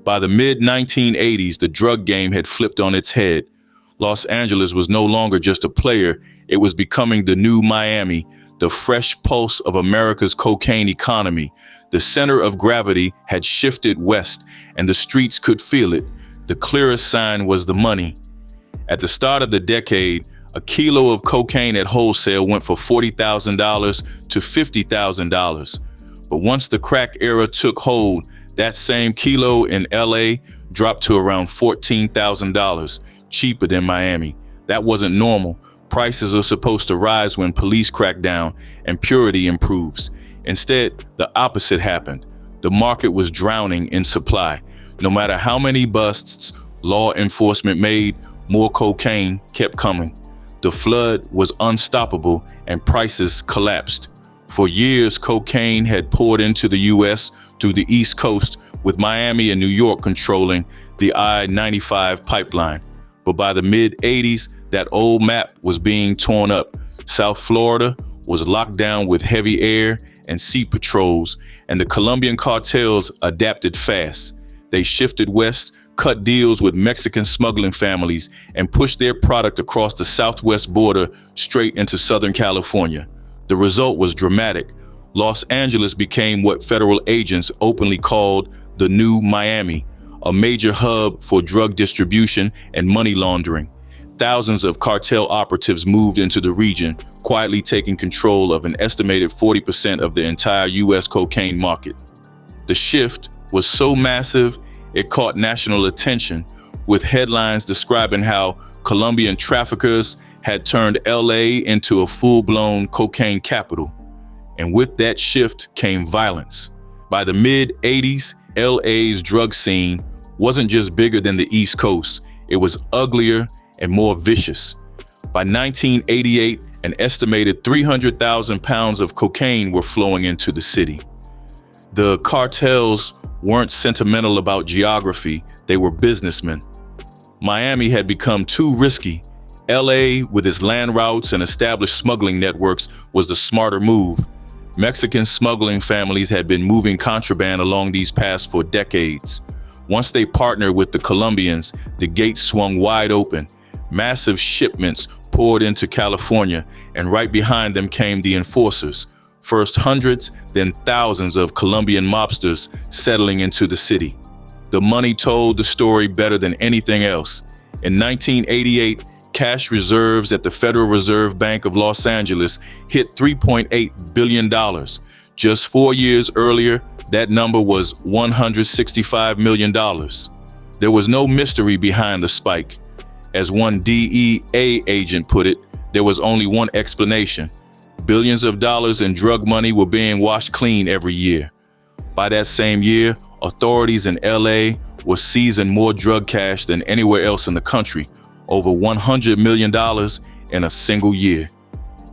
By the mid-1980s, the drug game had flipped on its head. Los Angeles was no longer just a player, it was becoming the new Miami, the fresh pulse of America's cocaine economy. The center of gravity had shifted west, and the streets could feel it. The clearest sign was the money. At the start of the decade, a kilo of cocaine at wholesale went for $40,000 to $50,000. But once the crack era took hold, that same kilo in LA dropped to around $14,000, cheaper than Miami. That wasn't normal. Prices are supposed to rise when police crack down and purity improves. Instead, the opposite happened. The market was drowning in supply. No matter how many busts law enforcement made, more cocaine kept coming. The flood was unstoppable and prices collapsed. For years, cocaine had poured into the U.S. through the East Coast, with Miami and New York controlling the I-95 pipeline. But by the mid-80s, that old map was being torn up. South Florida was locked down with heavy air and sea patrols, and the Colombian cartels adapted fast. They shifted west, cut deals with Mexican smuggling families, and pushed their product across the southwest border straight into Southern California. The result was dramatic. Los Angeles became what federal agents openly called the new Miami, a major hub for drug distribution and money laundering. Thousands of cartel operatives moved into the region, quietly taking control of an estimated 40% of the entire U.S. cocaine market. The shift was so massive, it caught national attention, with headlines describing how Colombian traffickers had turned LA into a full-blown cocaine capital. And with that shift came violence. By the mid-80s, LA's drug scene wasn't just bigger than the East Coast, it was uglier and more vicious. By 1988, an estimated 300,000 pounds of cocaine were flowing into the city. The cartels weren't sentimental about geography, they were businessmen. Miami had become too risky. LA, with its land routes and established smuggling networks, was the smarter move. Mexican smuggling families had been moving contraband along these paths for decades. Once they partnered with the Colombians, the gates swung wide open. Massive shipments poured into California, and right behind them came the enforcers. First hundreds, then thousands of Colombian mobsters settling into the city. The money told the story better than anything else. In 1988, cash reserves at the Federal Reserve Bank of Los Angeles hit $3.8 billion. Just 4 years earlier, that number was $165 million. There was no mystery behind the spike. As one DEA agent put it, there was only one explanation. Billions of dollars in drug money were being washed clean every year. By that same year, authorities in LA were seizing more drug cash than anywhere else in the country, over $100 million in a single year.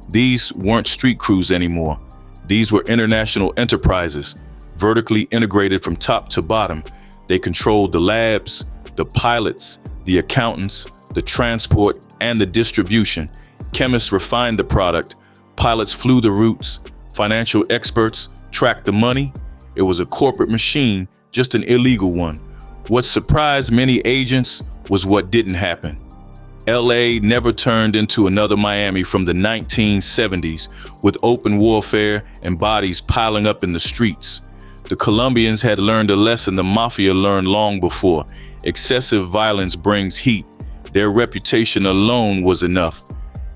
These weren't street crews anymore. These were international enterprises, vertically integrated from top to bottom. They controlled the labs, the pilots, the accountants, the transport, and the distribution. Chemists refined the product. Pilots flew the routes. Financial experts tracked the money. It was a corporate machine, just an illegal one. What surprised many agents was what didn't happen. LA never turned into another Miami from the 1970s, with open warfare and bodies piling up in the streets. The Colombians had learned a lesson the mafia learned long before. Excessive violence brings heat. Their reputation alone was enough.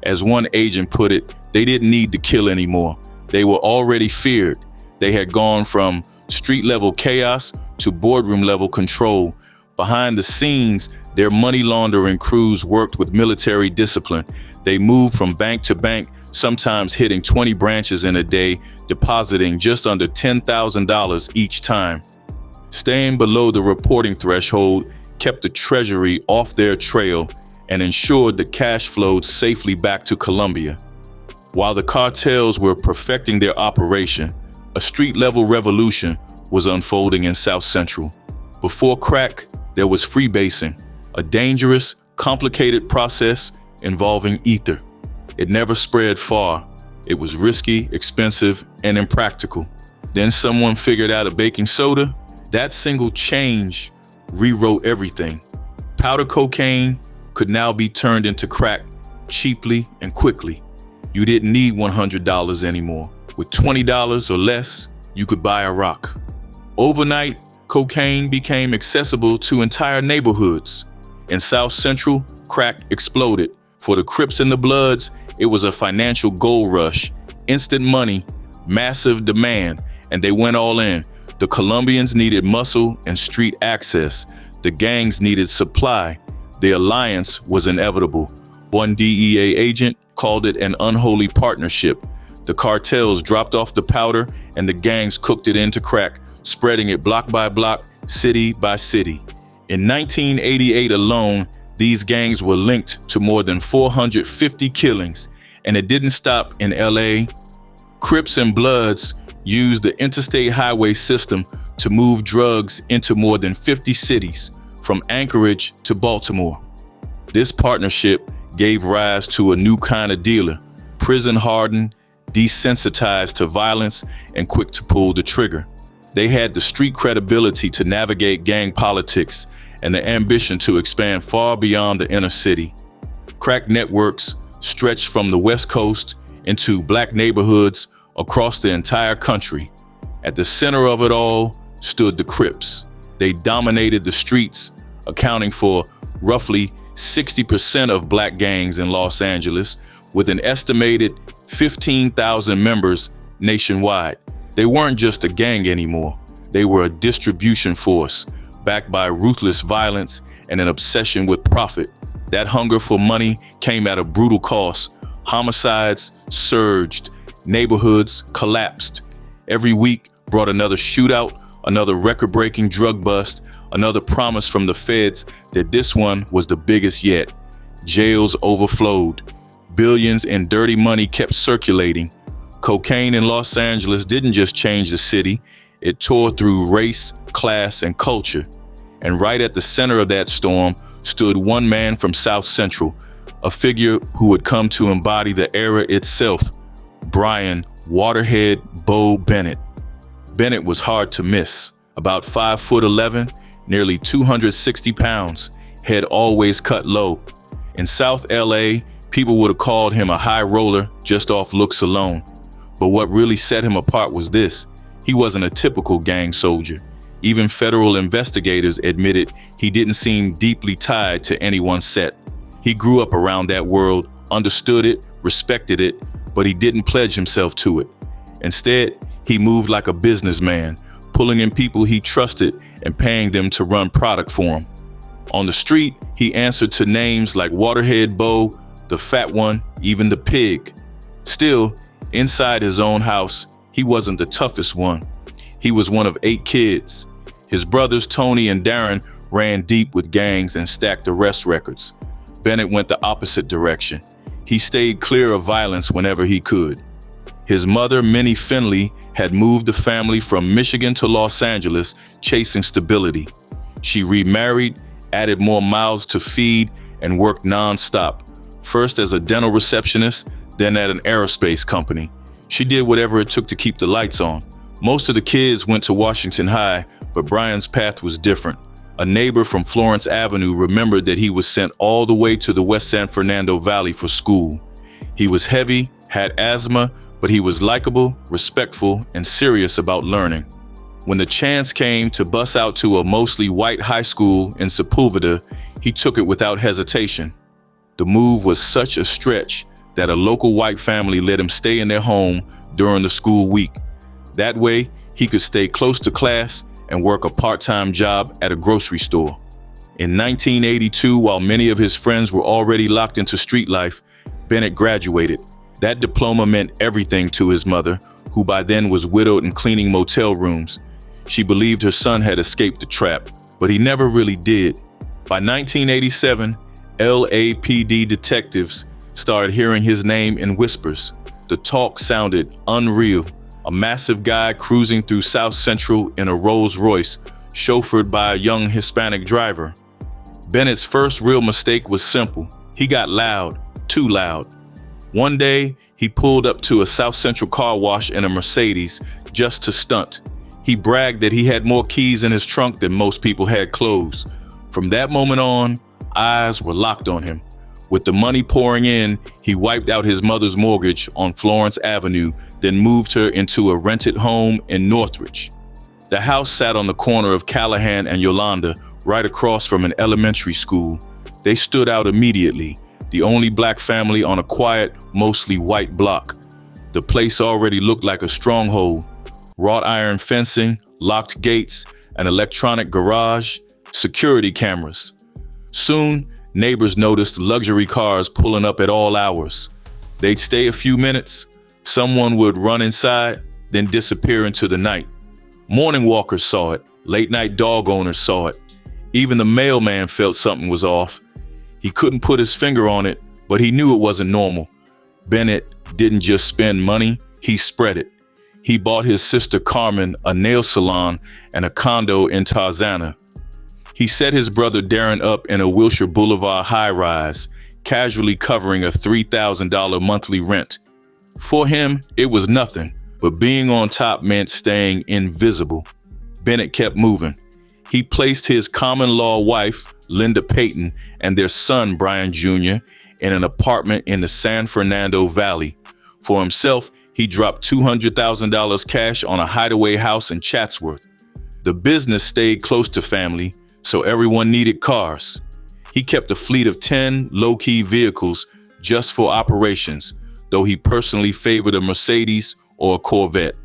As one agent put it, they didn't need to kill anymore. They were already feared. They had gone from street-level chaos to boardroom-level control. Behind the scenes, their money laundering crews worked with military discipline. They moved from bank to bank, sometimes hitting 20 branches in a day, depositing just under $10,000 each time. Staying below the reporting threshold kept the treasury off their trail and ensured the cash flowed safely back to Colombia. While the cartels were perfecting their operation, a street-level revolution was unfolding in South Central. Before crack, there was freebasing, a dangerous, complicated process involving ether. It never spread far. It was risky, expensive, and impractical. Then someone figured out a baking soda. That single change rewrote everything. Powder cocaine could now be turned into crack cheaply and quickly. You didn't need $100 anymore. With $20 or less, you could buy a rock. Overnight, cocaine became accessible to entire neighborhoods. In South Central, crack exploded. For the Crips and the Bloods, it was a financial gold rush, instant money, massive demand, and they went all in. The Colombians needed muscle and street access. The gangs needed supply. The alliance was inevitable. One DEA agent called it an unholy partnership. The cartels dropped off the powder and the gangs cooked it into crack, spreading it block by block, city by city. In 1988 alone, these gangs were linked to more than 450 killings, and it didn't stop in LA. Crips and Bloods used the interstate highway system to move drugs into more than 50 cities, from Anchorage to Baltimore. This partnership gave rise to a new kind of dealer, prison-hardened, desensitized to violence, and quick to pull the trigger. They had the street credibility to navigate gang politics and the ambition to expand far beyond the inner city. Crack networks stretched from the West Coast into black neighborhoods across the entire country. At the center of it all stood the Crips. They dominated the streets, accounting for roughly 60% of black gangs in Los Angeles, with an estimated 15,000 members nationwide. They weren't just a gang anymore. They were a distribution force, backed by ruthless violence and an obsession with profit. That hunger for money came at a brutal cost. Homicides surged, neighborhoods collapsed. Every week brought another shootout, another record-breaking drug bust, another promise from the feds that this one was the biggest yet. Jails overflowed. Billions in dirty money kept circulating. Cocaine in Los Angeles didn't just change the city, it tore through race, class, and culture. And right at the center of that storm stood one man from South Central, a figure who would come to embody the era itself, Brian Waterhead Bo Bennett. Bennett was hard to miss. About 5'11", nearly 260 pounds, head always cut low. In South LA, people would have called him a high roller just off looks alone. But what really set him apart was this: he wasn't a typical gang soldier. Even federal investigators admitted he didn't seem deeply tied to any one set. He grew up around that world, understood it, respected it, but he didn't pledge himself to it. Instead, he moved like a businessman, pulling in people he trusted and paying them to run product for him. On the street, he answered to names like Waterhead Bo, the Fat One, even the Pig. Still, inside his own house, he wasn't the toughest one. He was one of 8 kids. His brothers Tony and Darren ran deep with gangs and stacked arrest records. Bennett went the opposite direction. He stayed clear of violence whenever he could. His mother, Minnie Finley, had moved the family from Michigan to Los Angeles, chasing stability. She remarried, added more mouths to feed, and worked non-stop, first as a dental receptionist, then at an aerospace company. She did whatever it took to keep the lights on. Most of the kids went to Washington High, but Brian's path was different. A neighbor from Florence Avenue remembered that he was sent all the way to the West San Fernando Valley for school. He was heavy, had asthma, but he was likable, respectful, and serious about learning. When the chance came to bus out to a mostly white high school in Sepulveda, he took it without hesitation. The move was such a stretch that a local white family let him stay in their home during the school week. That way, he could stay close to class and work a part-time job at a grocery store. In 1982, while many of his friends were already locked into street life, Bennett graduated. That diploma meant everything to his mother, who by then was widowed and cleaning motel rooms. She believed her son had escaped the trap, but he never really did. By 1987, LAPD detectives started hearing his name in whispers. The talk sounded unreal. A massive guy cruising through South Central in a Rolls Royce, chauffeured by a young Hispanic driver. Bennett's first real mistake was simple. He got loud, too loud. One day, he pulled up to a South Central car wash in a Mercedes just to stunt. He bragged that he had more keys in his trunk than most people had clothes. From that moment on, eyes were locked on him. With the money pouring in, he wiped out his mother's mortgage on Florence Avenue, then moved her into a rented home in Northridge. The house sat on the corner of Callahan and Yolanda, right across from an elementary school. They stood out immediately, the only black family on a quiet, mostly white block. The place already looked like a stronghold. Wrought iron fencing, locked gates, an electronic garage, security cameras. Soon, neighbors noticed luxury cars pulling up at all hours. They'd stay a few minutes, someone would run inside, then disappear into the night. Morning walkers saw it, late-night dog owners saw it. Even the mailman felt something was off. He couldn't put his finger on it, but he knew it wasn't normal. Bennett didn't just spend money, he spread it. He bought his sister Carmen a nail salon and a condo in Tarzana. He set his brother Darren up in a Wilshire Boulevard high-rise, casually covering a $3,000 monthly rent. For him, it was nothing, but being on top meant staying invisible. Bennett kept moving. He placed his common-law wife, Linda Payton, and their son, Brian Jr., in an apartment in the San Fernando Valley. For himself, he dropped $200,000 cash on a hideaway house in Chatsworth. The business stayed close to family, so everyone needed cars. He kept a fleet of 10 low-key vehicles just for operations, though he personally favored a Mercedes or a Corvette.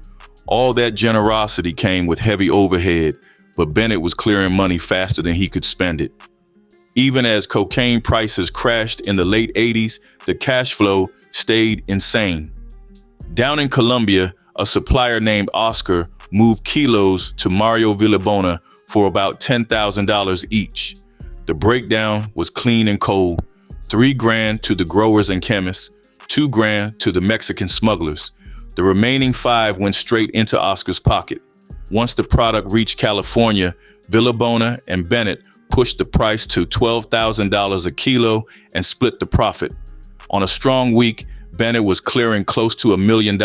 All that generosity came with heavy overhead, but Bennett was clearing money faster than he could spend it. Even as cocaine prices crashed in the late 80s, the cash flow stayed insane. Down in Colombia, a supplier named Oscar moved kilos to Mario Villabona for about $10,000 each. The breakdown was clean and cold. $3,000 to the growers and chemists, $2,000 to the Mexican smugglers. The remaining $5,000 went straight into Oscar's pocket. Once the product reached California, Villabona and Bennett pushed the price to $12,000 a kilo and split the profit. On a strong week, Bennett was clearing close to $1 million.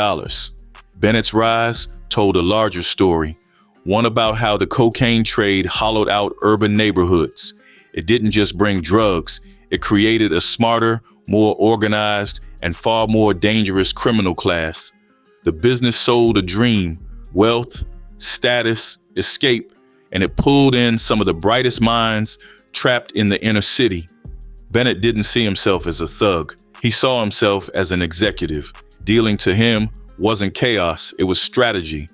Bennett's rise told a larger story, one about how the cocaine trade hollowed out urban neighborhoods. It didn't just bring drugs, it created a smarter, more organized, and far more dangerous criminal class. The business sold a dream, wealth, status, escape, and it pulled in some of the brightest minds trapped in the inner city. Bennett didn't see himself as a thug. He saw himself as an executive. Dealing to him wasn't chaos, it was strategy.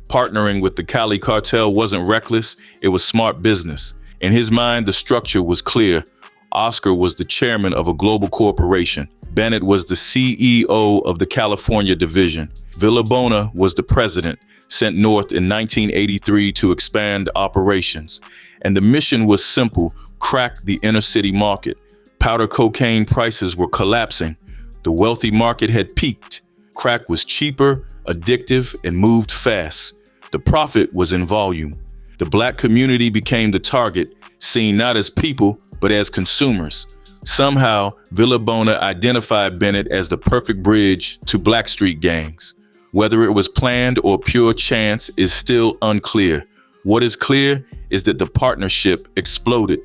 Partnering with the Cali cartel wasn't reckless, it was smart business. In his mind, the structure was clear. Oscar was the chairman of a global corporation. Bennett was the CEO of the California division. Villabona was the president, sent north in 1983 to expand operations. And the mission was simple: crack the inner city market. Powder cocaine prices were collapsing. The wealthy market had peaked. Crack was cheaper, addictive, and moved fast. The profit was in volume. The black community became the target, seen not as people, but as consumers. Somehow, Villabona identified Bennett as the perfect bridge to Blackstreet gangs. Whether it was planned or pure chance is still unclear. What is clear is that the partnership exploded.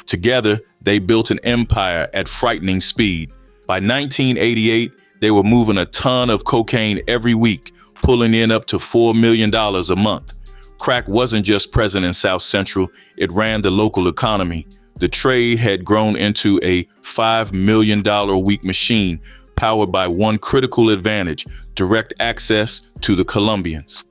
Together, they built an empire at frightening speed. By 1988, they were moving a ton of cocaine every week, pulling in up to $4 million a month. Crack wasn't just present in South Central, it ran the local economy. The trade had grown into a $5 million a week machine, powered by one critical advantage: direct access to the Colombians.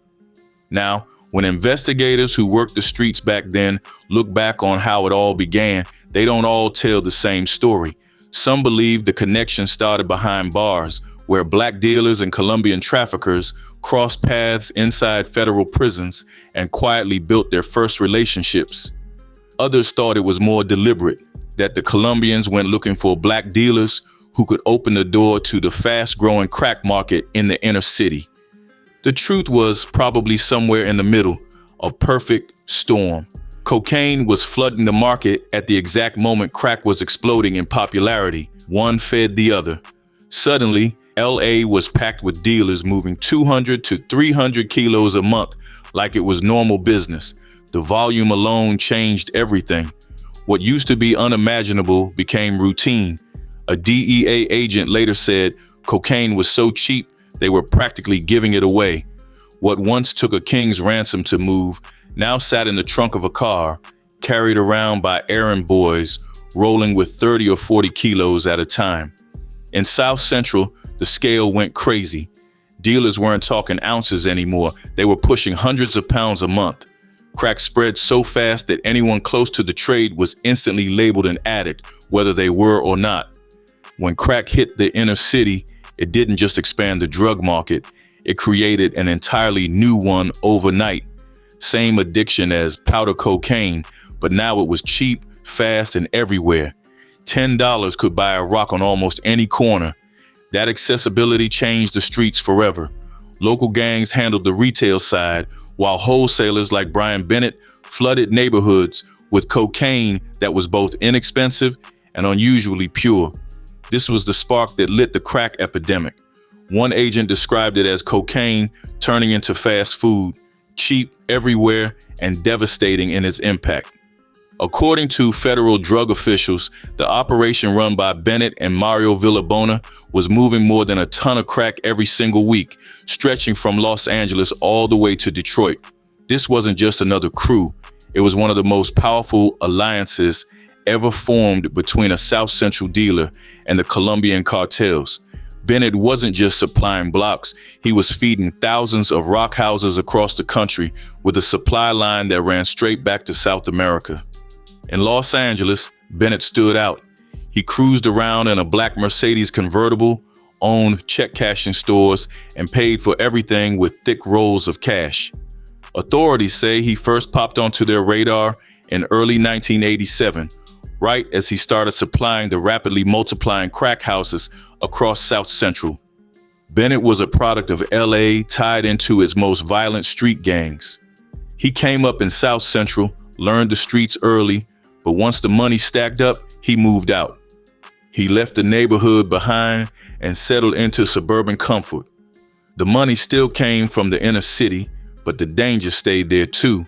Now, when investigators who worked the streets back then look back on how it all began, they don't all tell the same story. Some believe the connection started behind bars, where black dealers and Colombian traffickers crossed paths inside federal prisons and quietly built their first relationships. Others thought it was more deliberate, that the Colombians went looking for black dealers who could open the door to the fast-growing crack market in the inner city. The truth was probably somewhere in the middle, a perfect storm. Cocaine was flooding the market at the exact moment crack was exploding in popularity. One fed the other. Suddenly, LA was packed with dealers moving 200 to 300 kilos a month, like it was normal business. The volume alone changed everything. What used to be unimaginable became routine. A DEA agent later said cocaine was so cheap they were practically giving it away. What once took a king's ransom to move now sat in the trunk of a car, carried around by errand boys, rolling with 30 or 40 kilos at a time. In South Central, the scale went crazy. Dealers weren't talking ounces anymore. They were pushing hundreds of pounds a month. Crack spread so fast that anyone close to the trade was instantly labeled an addict, whether they were or not. When crack hit the inner city, it didn't just expand the drug market, it created an entirely new one overnight. Same addiction as powder cocaine, but now it was cheap, fast, and everywhere. $10 could buy a rock on almost any corner. That accessibility changed the streets forever. Local gangs handled the retail side, while wholesalers like Brian Bennett flooded neighborhoods with cocaine that was both inexpensive and unusually pure. This was the spark that lit the crack epidemic. One agent described it as cocaine turning into fast food, cheap everywhere and devastating in its impact. According to federal drug officials, the operation run by Bennett and Mario Villabona was moving more than a ton of crack every single week, stretching from Los Angeles all the way to Detroit. This wasn't just another crew. It was one of the most powerful alliances ever formed between a South Central dealer and the Colombian cartels. Bennett wasn't just supplying blocks, he was feeding thousands of rock houses across the country with a supply line that ran straight back to South America. In Los Angeles, Bennett stood out. He cruised around in a black Mercedes convertible, owned check cashing stores, and paid for everything with thick rolls of cash. Authorities say he first popped onto their radar in early 1987, right as he started supplying the rapidly multiplying crack houses across South Central. Bennett was a product of LA tied into its most violent street gangs. He came up in South Central, learned the streets early, but once the money stacked up, he moved out. He left the neighborhood behind and settled into suburban comfort. The money still came from the inner city, but the danger stayed there too.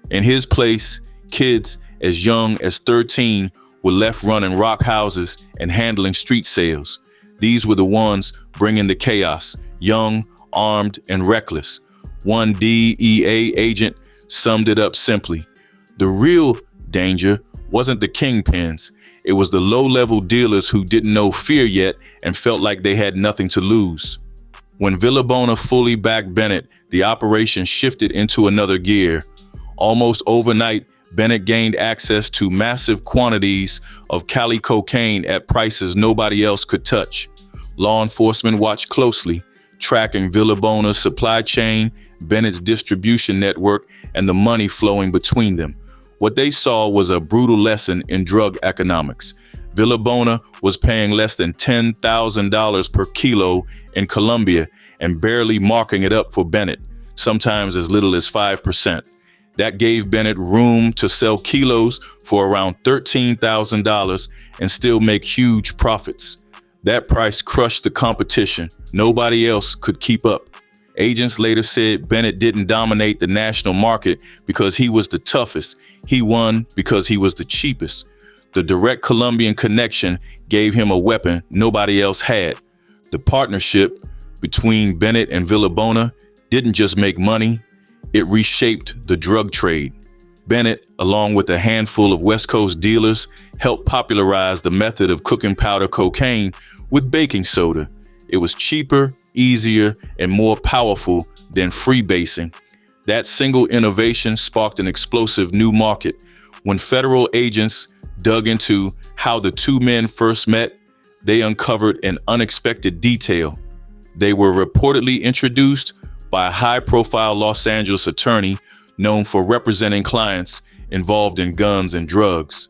In his place, kids as young as 13 were left running rock houses and handling street sales. These were the ones bringing the chaos, young, armed, and reckless. One DEA agent summed it up simply. The real danger wasn't the kingpins. It was the low-level dealers who didn't know fear yet and felt like they had nothing to lose. When Villabona fully backed Bennett, the operation shifted into another gear. Almost overnight, Bennett gained access to massive quantities of Cali cocaine at prices nobody else could touch. Law enforcement watched closely, tracking Villabona's supply chain, Bennett's distribution network, and the money flowing between them. What they saw was a brutal lesson in drug economics. Villabona was paying less than $10,000 per kilo in Colombia and barely marking it up for Bennett, sometimes as little as 5%. That gave Bennett room to sell kilos for around $13,000 and still make huge profits. That price crushed the competition. Nobody else could keep up. Agents later said Bennett didn't dominate the national market because he was the toughest. He won because he was the cheapest. The direct Colombian connection gave him a weapon nobody else had. The partnership between Bennett and Villabona didn't just make money, it reshaped the drug trade. Bennett, along with a handful of West Coast dealers, helped popularize the method of cooking powder cocaine with baking soda. It was cheaper, easier, and more powerful than freebasing. That single innovation sparked an explosive new market. When federal agents dug into how the two men first met, they uncovered an unexpected detail. They were reportedly introduced by a high-profile Los Angeles attorney known for representing clients involved in guns and drugs.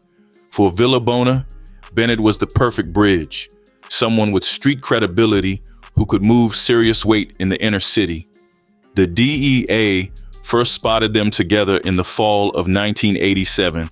For Villabona, Bennett was the perfect bridge, someone with street credibility who could move serious weight in the inner city. The DEA first spotted them together in the fall of 1987,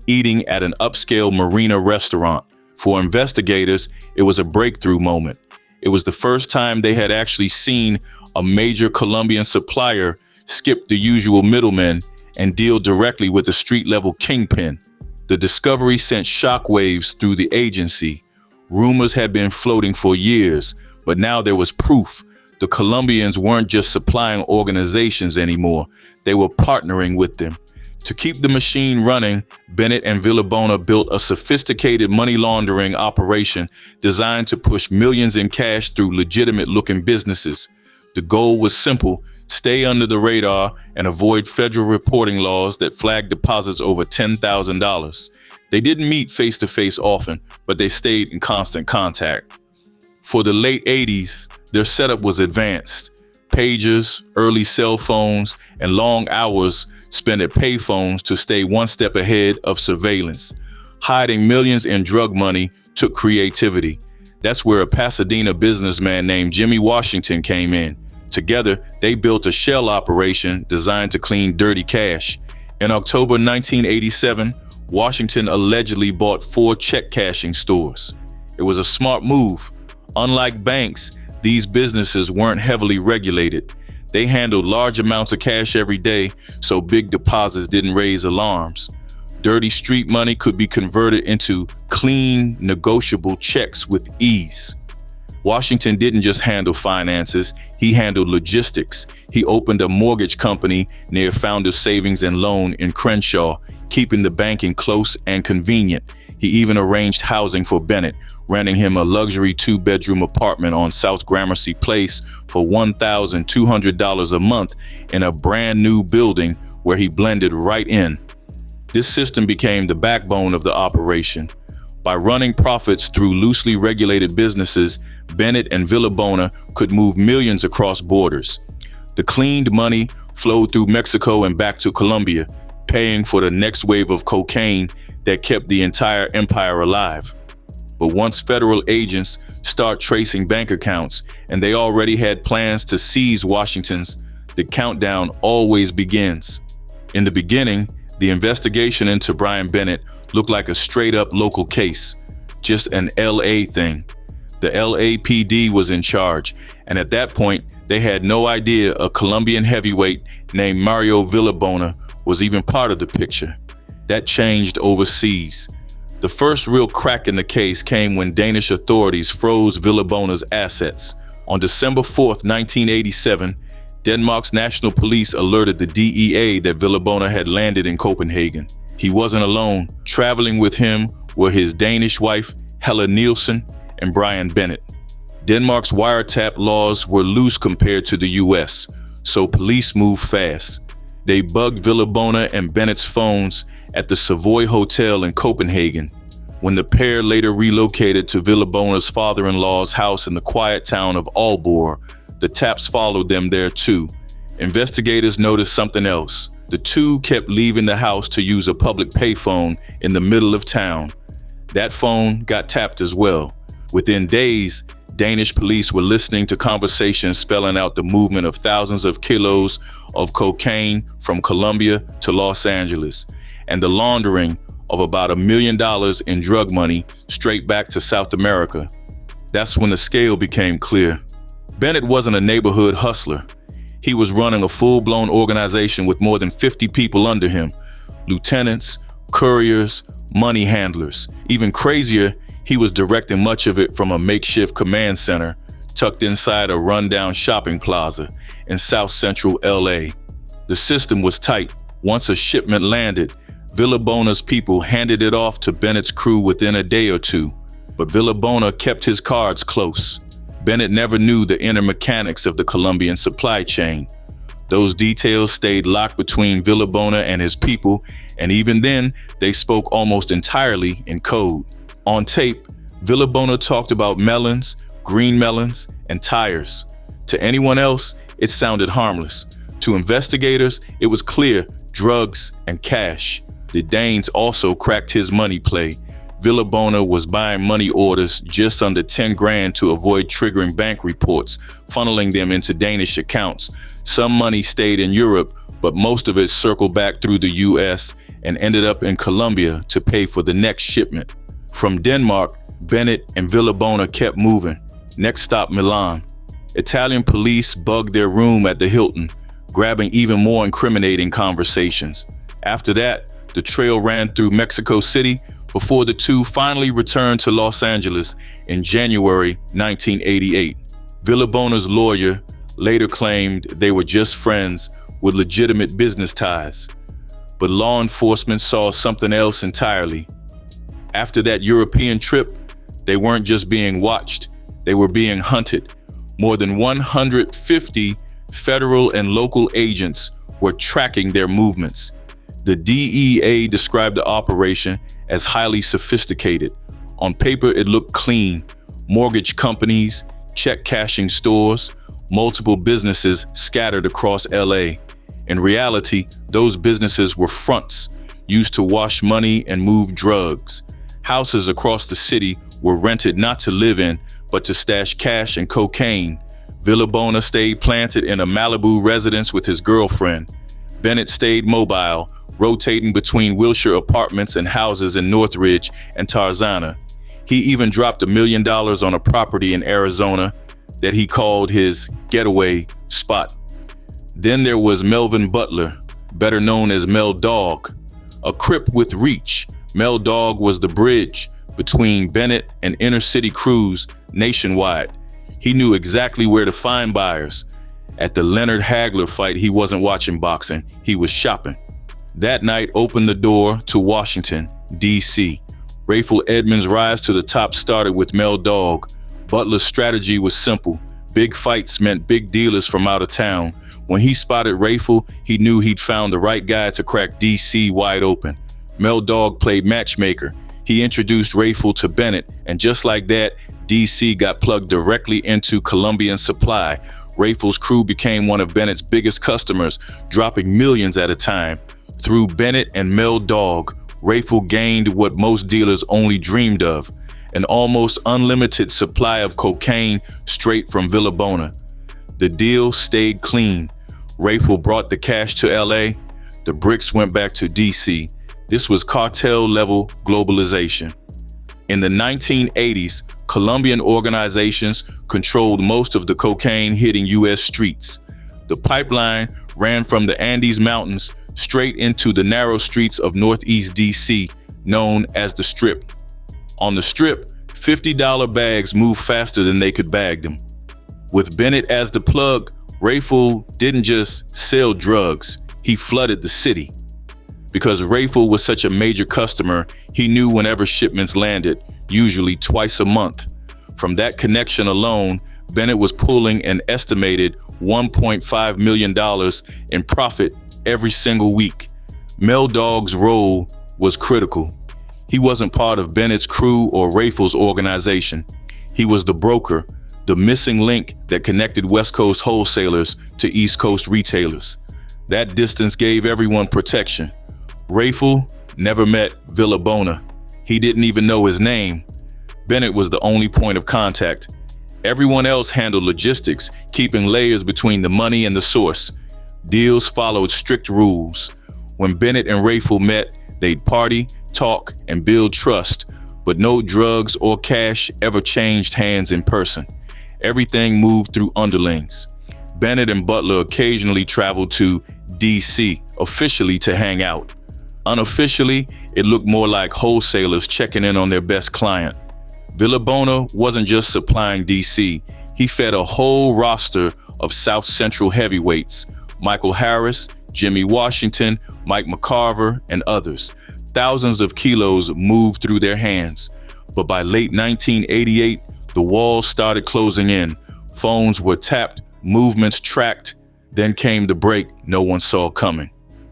eating at an upscale marina restaurant. For investigators, it was a breakthrough moment. It was the first time they had actually seen a major Colombian supplier skip the usual middlemen, and deal directly with the street-level kingpin. The discovery sent shockwaves through the agency. Rumors had been floating for years, but now there was proof. The Colombians weren't just supplying organizations anymore, they were partnering with them. To keep the machine running, Bennett and Villabona built a sophisticated money laundering operation designed to push millions in cash through legitimate-looking businesses. The goal was simple: stay under the radar and avoid federal reporting laws that flagged deposits over $10,000. They didn't meet face-to-face often, but they stayed in constant contact. For the late 80s, their setup was advanced. Pagers, early cell phones, and long hours spent at payphones to stay one step ahead of surveillance. Hiding millions in drug money took creativity. That's where a Pasadena businessman named Jimmy Washington came in. Together, they built a shell operation designed to clean dirty cash. In October 1987, Washington allegedly bought 4 check-cashing stores. It was a smart move. Unlike banks, these businesses weren't heavily regulated. They handled large amounts of cash every day, so big deposits didn't raise alarms. Dirty street money could be converted into clean, negotiable checks with ease. Washington didn't just handle finances, he handled logistics. He opened a mortgage company near Founders Savings and Loan in Crenshaw, keeping the banking close and convenient. He even arranged housing for Bennett, renting him a luxury 2-bedroom apartment on South Gramercy Place for $1,200 a month in a brand new building where he blended right in. This system became the backbone of the operation. By running profits through loosely regulated businesses, Bennett and Villabona could move millions across borders. The cleaned money flowed through Mexico and back to Colombia, paying for the next wave of cocaine that kept the entire empire alive. But once federal agents start tracing bank accounts, and they already had plans to seize Washington's, the countdown always begins. In the beginning, the investigation into Brian Bennett looked like a straight-up local case, just an LA thing. The LAPD was in charge, and at that point, they had no idea a Colombian heavyweight named Mario Villabona was even part of the picture. That changed overseas. The first real crack in the case came when Danish authorities froze Villabona's assets. On December 4th, 1987, Denmark's national police alerted the DEA that Villabona had landed in Copenhagen. He wasn't alone. Traveling with him were his Danish wife, Helle Nielsen, and Brian Bennett. Denmark's wiretap laws were loose compared to the US, so police moved fast. They bugged Villabona and Bennett's phones at the Savoy Hotel in Copenhagen. When the pair later relocated to Villabona's father-in-law's house in the quiet town of Aalborg, the taps followed them there too. Investigators noticed something else. The two kept leaving the house to use a public payphone in the middle of town. That phone got tapped as well. Within days, Danish police were listening to conversations spelling out the movement of thousands of kilos of cocaine from Colombia to Los Angeles, and the laundering of about $1 million in drug money straight back to South America. That's when the scale became clear. Bennett wasn't a neighborhood hustler. He was running a full-blown organization with more than 50 people under him: lieutenants, couriers, money handlers. Even crazier, he was directing much of it from a makeshift command center tucked inside a rundown shopping plaza in South Central LA. The system was tight. Once a shipment landed, Villabona's people handed it off to Bennett's crew within a day or two. But Villabona kept his cards close. Bennett never knew the inner mechanics of the Colombian supply chain. Those details stayed locked between Villabona and his people, and even then, they spoke almost entirely in code. On tape, Villabona talked about melons, green melons, and tires. To anyone else, it sounded harmless. To investigators, it was clear: drugs and cash. The Danes also cracked his money play. Villabona was buying money orders just under 10 grand to avoid triggering bank reports, funneling them into Danish accounts. Some money stayed in Europe, but most of it circled back through the US and ended up in Colombia to pay for the next shipment. From Denmark, Bennett and Villabona kept moving. Next stop, Milan. Italian police bugged their room at the Hilton. grabbing even more incriminating conversations. After that, the trail ran through Mexico City before the two finally returned to Los Angeles in January 1988. Villabona's lawyer later claimed they were just friends with legitimate business ties, but law enforcement saw something else entirely. After that European trip, they weren't just being watched, they were being hunted. More than 150 federal and local agents were tracking their movements. The DEA described the operation as highly sophisticated. On paper, it looked clean. Mortgage companies, check cashing stores, multiple businesses scattered across LA. In reality, those businesses were fronts used to wash money and move drugs. Houses across the city were rented not to live in, but to stash cash and cocaine. Villabona stayed planted in a Malibu residence with his girlfriend. Bennett stayed mobile, rotating between Wilshire apartments and houses in Northridge and Tarzana. He even dropped $1 million on a property in Arizona that he called his getaway spot. Then there was Melvin Butler, better known as Mel Dog, a Crip with reach. Mel Dog was the bridge between Bennett and inner city crews nationwide. He knew exactly where to find buyers. At the Leonard Hagler fight, he wasn't watching boxing, he was shopping. That night opened the door to Washington, D.C. Rayful Edmonds' rise to the top started with Mel Dog. Butler's strategy was simple. Big fights meant big dealers from out of town. When he spotted Rayful, he knew he'd found the right guy to crack D.C. wide open. Mel Dog played matchmaker. He introduced Rayful to Bennett, and just like that, D.C. got plugged directly into Colombian supply. Rayful's crew became one of Bennett's biggest customers, dropping millions at a time. Through Bennett and Mel Dog, Rayful gained what most dealers only dreamed of, an almost unlimited supply of cocaine straight from Villabona. The deal stayed clean. Rayful brought the cash to LA, the bricks went back to DC. This was cartel-level globalization. In the 1980s, Colombian organizations controlled most of the cocaine hitting U.S. streets. The pipeline ran from the Andes Mountains straight into the narrow streets of Northeast DC, known as the Strip. On the Strip, $50 bags moved faster than they could bag them. With Bennett as the plug, Rayful didn't just sell drugs, he flooded the city. Because Rayful was such a major customer, he knew whenever shipments landed, usually twice a month. From that connection alone, Bennett was pulling an estimated $1.5 million in profit every single week. Mel Dog's role was critical. He wasn't part of Bennett's crew or Rayful's organization. He was the broker, the missing link that connected West Coast wholesalers to East Coast retailers. That distance gave everyone protection. Rayful never met Villabona. He didn't even know his name. Bennett was the only point of contact. Everyone else handled logistics, keeping layers between the money and the source. Deals followed strict rules. When Bennett and Rayful met, they'd party, talk, and build trust, but no drugs or cash ever changed hands in person. Everything moved through underlings. Bennett and Butler occasionally traveled to DC, officially to hang out. Unofficially, it looked more like wholesalers checking in on their best client. Villabona wasn't just supplying DC, he fed a whole roster of South Central heavyweights, Michael Harris, Jimmy Washington, Mike McCarver, and others. Thousands of kilos moved through their hands. But by late 1988, the walls started closing in. Phones were tapped, movements tracked. Then came the break no one saw coming.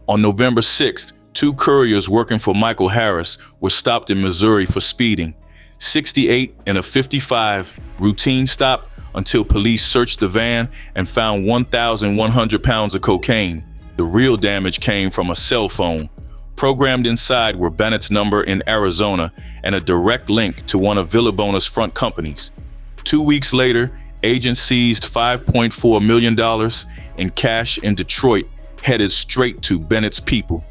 On November 6th, 2 couriers working for Michael Harris were stopped in Missouri for speeding. 68 and a 55, routine stop until police searched the van and found 1,100 pounds of cocaine. The real damage came from a cell phone. Programmed inside were Bennett's number in Arizona and a direct link to one of Villabona's front companies. 2 weeks later, agents seized $5.4 million in cash in Detroit, headed straight to Bennett's people.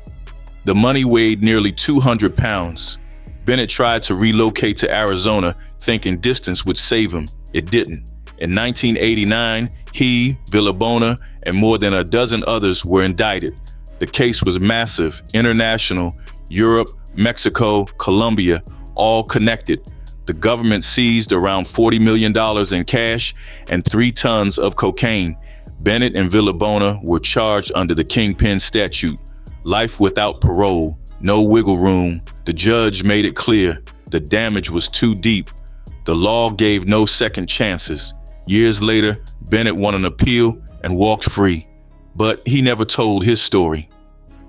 The money weighed nearly 200 pounds. Bennett tried to relocate to Arizona, thinking distance would save him. It didn't. In 1989, He, Villabona, and more than a dozen others were indicted. The case was massive, international, Europe, Mexico, Colombia, all connected. The government seized around $40 million in cash and 3 tons of cocaine. Bennett and Villabona were charged under the kingpin statute. Life without parole, no wiggle room. The judge made it clear the damage was too deep. The law gave no second chances. Years later, Bennett won an appeal and walked free. But he never told his story.